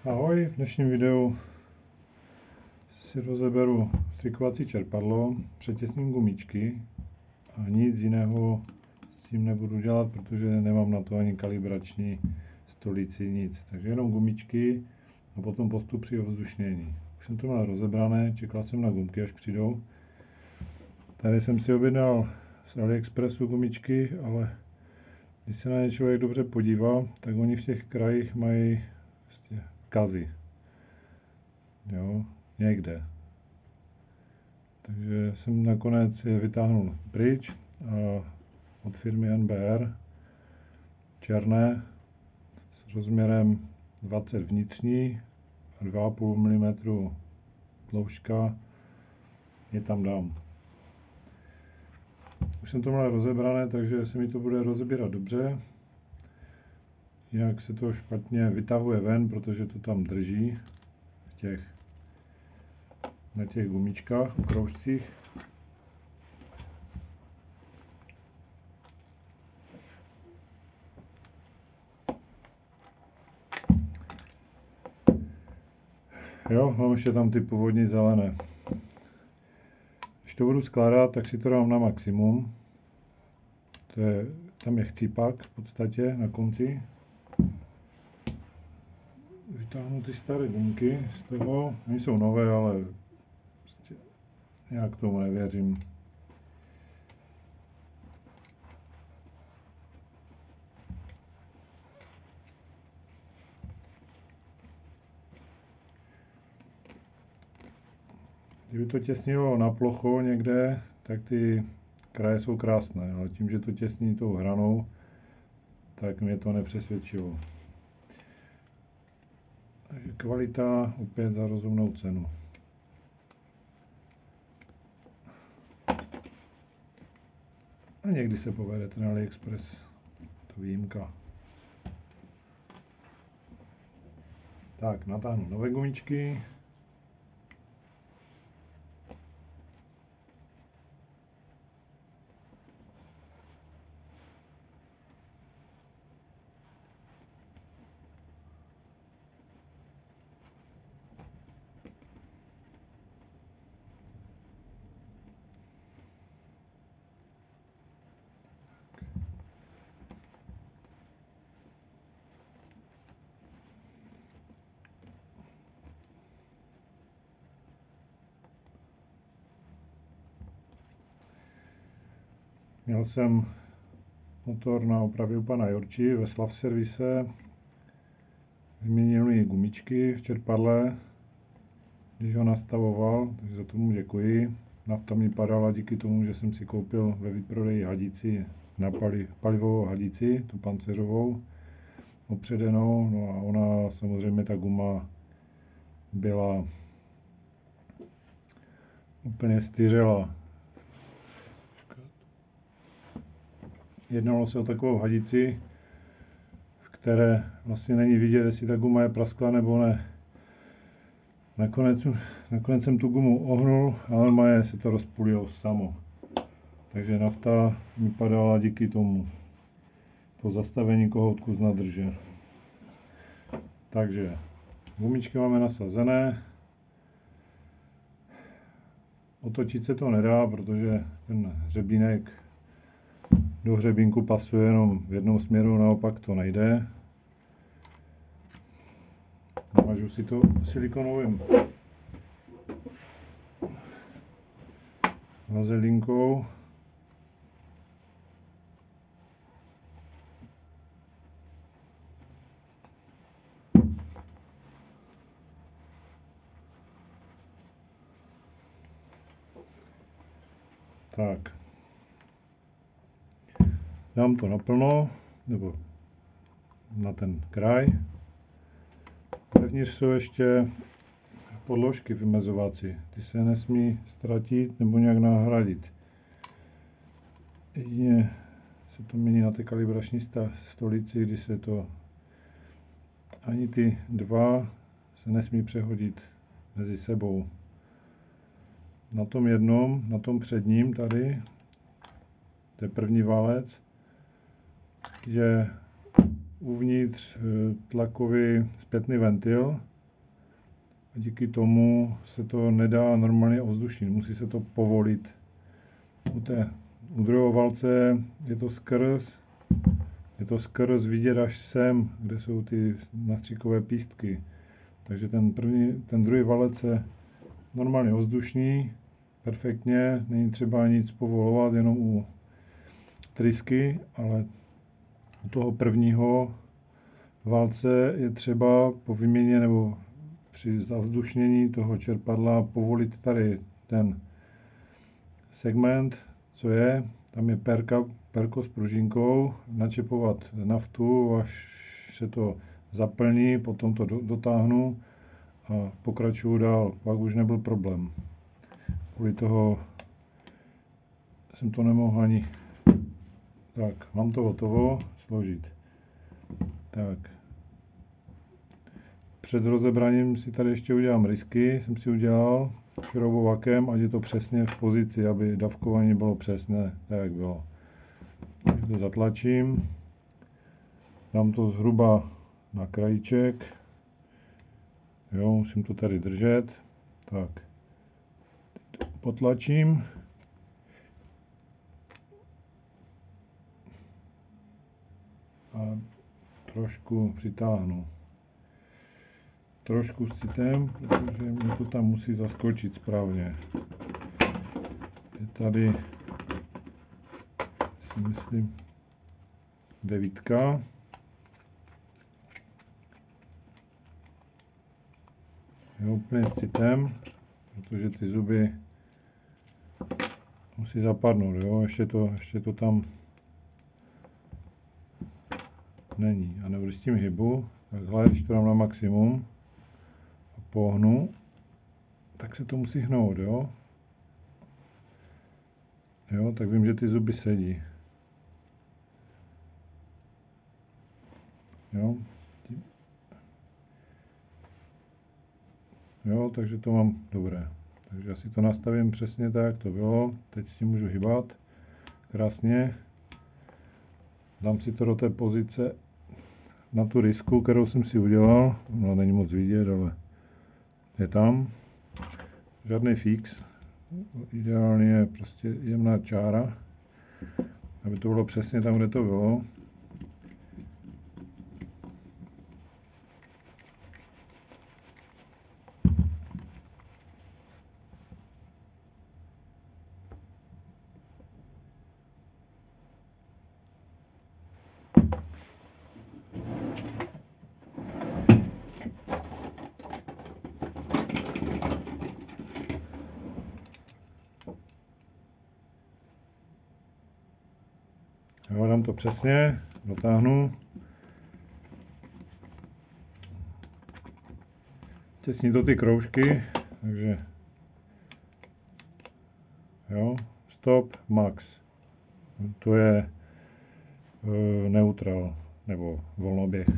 Ahoj, v dnešním videu si rozeberu střikovací čerpadlo, přetěsním gumičky a nic jiného s tím nebudu dělat, protože nemám na to ani kalibrační stolici, nic. Takže jenom gumičky a potom postup při ovzdušnění. Už jsem to měl rozebrané, čekal jsem na gumky, až přijdou. Tady jsem si objednal z AliExpressu gumičky, ale když se na ně člověk dobře podívá, tak oni v těch krajích mají kazy. Jo, někde. Takže jsem nakonec je vytáhnul pryč od firmy NBR, černé, s rozměrem 20 vnitřní a 2,5 mm dloužka, je tam dám. Už jsem to měl rozebrané, takže se mi to bude rozebírat dobře. Jinak se to špatně vytahuje ven, protože to tam drží na těch gumičkách, u kroužcích. Jo, mám ještě tam ty původní zelené. Když to budu skládat, tak si to dám na maximum. Tam je chcípak v podstatě na konci. Vytáhnu ty staré gumky z toho. Oni jsou nové, ale prostě nějak tomu nevěřím. Kdyby to těsnilo na plocho někde, tak ty kraje jsou krásné, ale tím, že to těsní tou hranou, tak mě to nepřesvědčilo. Takže kvalita opět za rozumnou cenu. A někdy se povede ten AliExpress, to výjimka. Tak, natáhnu nové gumičky. Měl jsem motor na opravě u pana Jorči ve Slav servise. Vyměnil mi gumičky v čerpadle, když ho nastavoval, takže za tomu děkuji. Nafta mi padala díky tomu, že jsem si koupil ve výprodeji hadici na palivovou hadici, tu pancéřovou, opředenou, no a ona samozřejmě ta guma byla úplně styřela. Jednalo se o takovou hadici, v které vlastně není vidět, jestli ta guma je praskla nebo ne. Nakonec jsem tu gumu ohnul, ale normálně se to rozpůlilo samo. Takže nafta mi padala díky tomu. Po zastavení kohoutku z nádrže. Takže gumičky máme nasazené. Otočit se to nedá, protože ten hřebínek do hřebínku pasuje jenom v jednom směru, naopak to nejde. Namažu si to silikonovým vazelinkou. Tak. Dám to naplno, nebo na ten kraj. Vevnitř jsou ještě podložky vymezovací. Ty se nesmí ztratit nebo nějak nahradit. Jedině se to mění na té kalibrační stolici, kdy se to ani ty dva se nesmí přehodit mezi sebou. Na tom jednom, na tom předním tady, to je první válec, je uvnitř tlakový zpětný ventil, a díky tomu se to nedá normálně ovzdušnit, musí se to povolit. U druhého valce je to skrz vidět až sem, kde jsou ty nastříkové pístky. Takže ten druhý valec se normálně ovzdušní, perfektně, není třeba nic povolovat, jenom u trysky, ale u toho prvního valce je třeba po výměně nebo při zavzdušnění toho čerpadla povolit tady ten segment, co je, tam je perko s pružinkou, načepovat naftu, až se to zaplní, potom to dotáhnu a pokračuju dál, pak už nebyl problém. Kvůli toho jsem to nemohl ani. Tak, mám to hotovo, složit. Tak. Před rozebraním si tady ještě udělám rysky, jsem si udělal šroubovakem, ať je to přesně v pozici, aby dávkování bylo přesné, tak jak bylo. Tak to zatlačím, dám to zhruba na krajíček, jo, musím to tady držet, tak, potlačím, a trošku přitáhnu. Trošku s citem, protože mě to tam musí zaskočit správně. Je tady, si myslím, 9. Je úplně s citem, protože ty zuby musí zapadnout, jo? Ještě to tam není. A nebo s tím hybu, takhle, když to dám na maximum a pohnu, tak se to musí hnout, jo? Jo, tak vím, že ty zuby sedí. Jo, jo, takže to mám dobré. Takže asi to nastavím přesně tak, jak to bylo. Teď s tím můžu hýbat. Krásně. Dám si to do té pozice na tu rysku, kterou jsem si udělal. No, není moc vidět, ale je tam. Žádný fix. Ideálně je prostě jemná čára, aby to bylo přesně tam, kde to bylo. Jo, dám to přesně, dotáhnu. Těsní to ty kroužky, takže jo, stop, max. To je neutral, nebo volnoběh.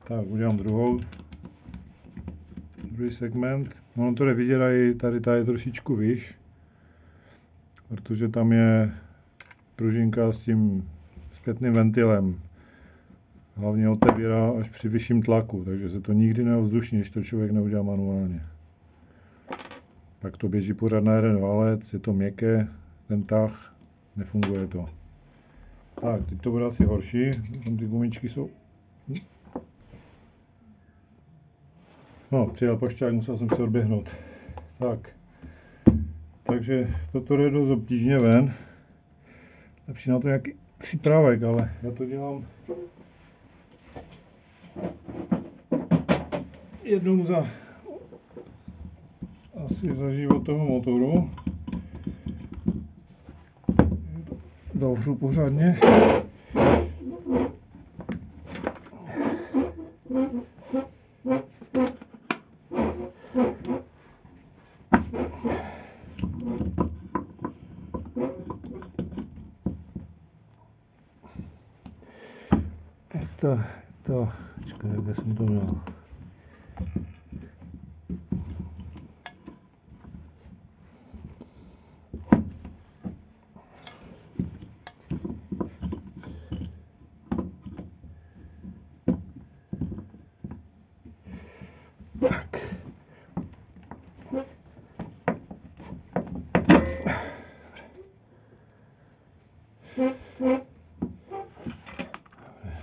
Tak, udělám druhý segment. No, on to jde vidět, i tady je trošičku výš, protože tam je pružinka s tím zpětným ventilem. Hlavně otevírá až při vyšším tlaku, takže se to nikdy neovzdušní, když to člověk neudělá manuálně. Pak to běží pořád na jeden válec, je to měkké, ten tah, nefunguje to. Tak, teď to bude asi horší, tam ty gumičky jsou. No, přijel pošťák, musel jsem se odběhnout. Tak, takže toto jde dost obtížně ven. Lepší na to nějaký přípravek, ale já to dělám jednou asi za život toho motoru. Zavřu pořádně. Počkej, jak jsem to měl.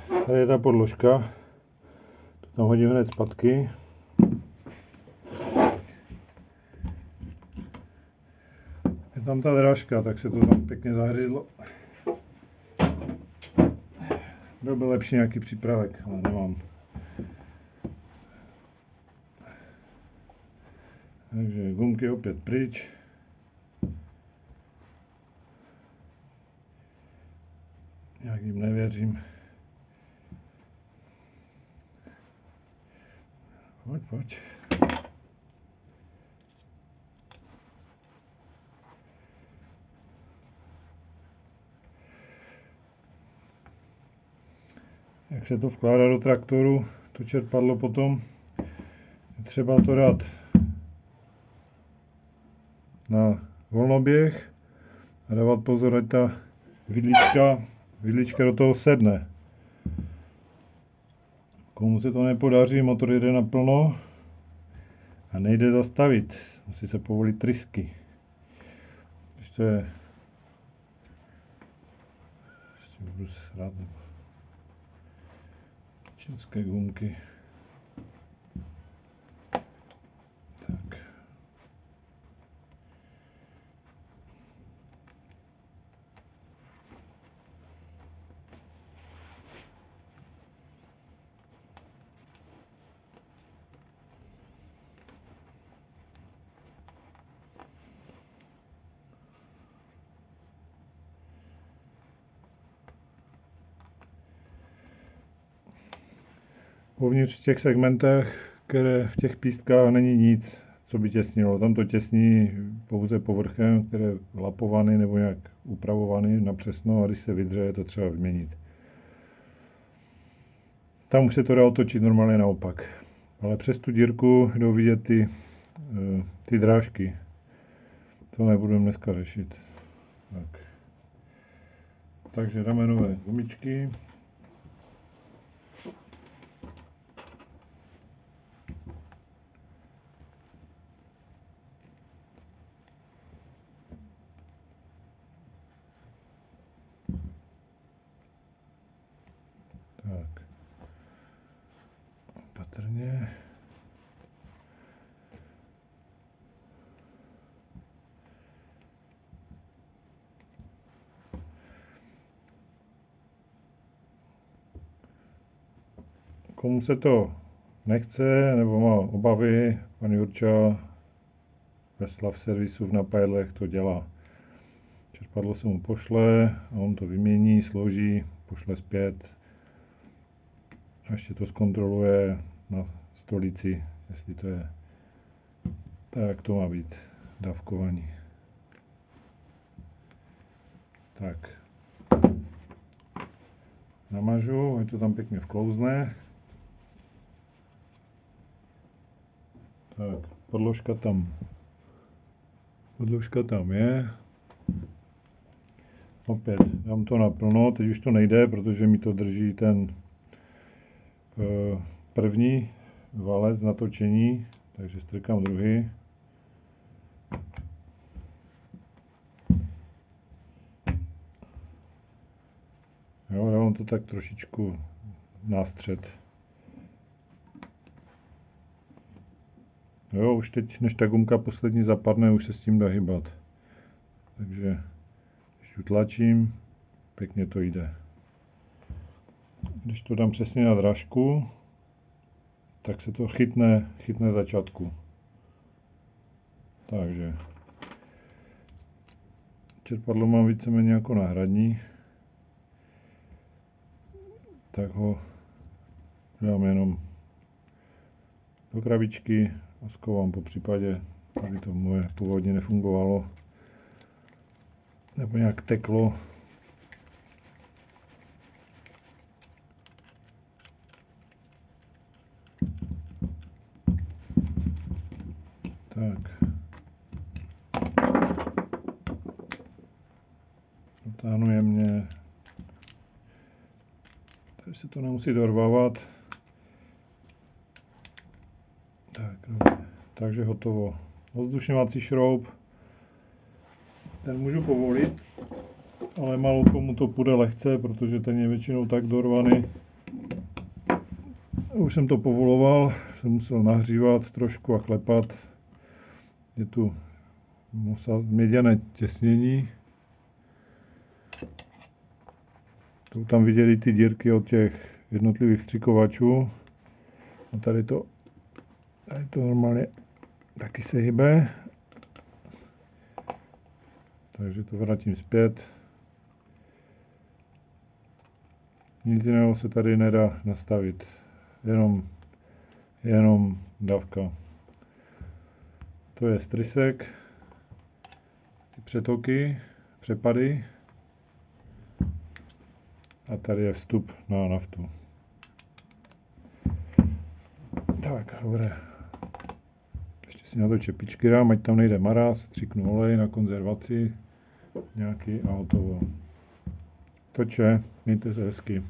Tady je ta podložka. To tam hodím hned zpátky. Je tam ta drážka, tak se to tam pěkně zahryzlo. Byl by lepší nějaký přípravek, ale nemám. Takže gumky opět pryč. Jak jim nevěřím. Pojď. Jak se to vkládá do traktoru, to čerpadlo potom, je třeba to dát na volnoběh a dávat pozor, ať ta vidlička do toho sedne. Komu se to nepodaří, motor jede naplno a nejde zastavit, musí se povolit trysky. Ještě budu srát, čínské gumky. Tak. Uvnitř v těch segmentech, které v těch pístkách není nic, co by těsnilo. Tam to těsní pouze povrchem, které je lapovaný nebo nějak upravovaný na přesno, a když se vydře, je to třeba vyměnit. Tam už se to dá otočit normálně naopak. Ale přes tu dírku jdou vidět ty drážky. To nebudeme dneska řešit. Takže ramenové gumičky. Tak. Opatrně. Komu se to nechce nebo má obavy, pan Jurča ve Slav servisu v Napajedlech to dělá. Čerpadlo se mu pošle a on to vymění, složí, pošle zpět a ještě to zkontroluje na stolici, jestli to je tak, jak to má být, dávkovaní. Tak, namažu, ať to tam pěkně vklouzne. Tak, podložka tam je. Opět dám to naplno, teď už to nejde, protože mi to drží ten první valec natočení, takže strkám druhý. Jo, dávám to tak trošičku nástřed. Jo, už teď, než ta gumka poslední zapadne, už se s tím dá hýbat. Takže když utlačím, pěkně to jde. Když to dám přesně na drážku, tak se to chytne začátku. Takže čerpadlo mám víceméně jako náhradní, tak ho dám jenom do krabičky a schovám, po případě, aby to moje původně nefungovalo nebo nějak teklo. Tak. Dotáhnu jemně. Tady se to nemusí dorvávat. Tak, dobře. Takže hotovo. Ovzdušňovací šroub. Ten můžu povolit, ale málo komu to půjde lehce, protože ten je většinou tak dorvaný, Už jsem to povoloval, jsem musel nahřívat trošku a klepat. Je tu měděné těsnění. Jsou tam viděli ty dírky od těch jednotlivých vstřikovačů. A tady to normálně taky se hýbe. Takže to vrátím zpět. Nic jiného se tady nedá nastavit. Jenom dávka. To je strysek, ty přetoky, přepady a tady je vstup na naftu. Tak, dobré. Ještě si na to čepičky dám, ať tam nejde maráz, stříknu olej na konzervaci nějaký a hotovo. Toče, mějte se hezky.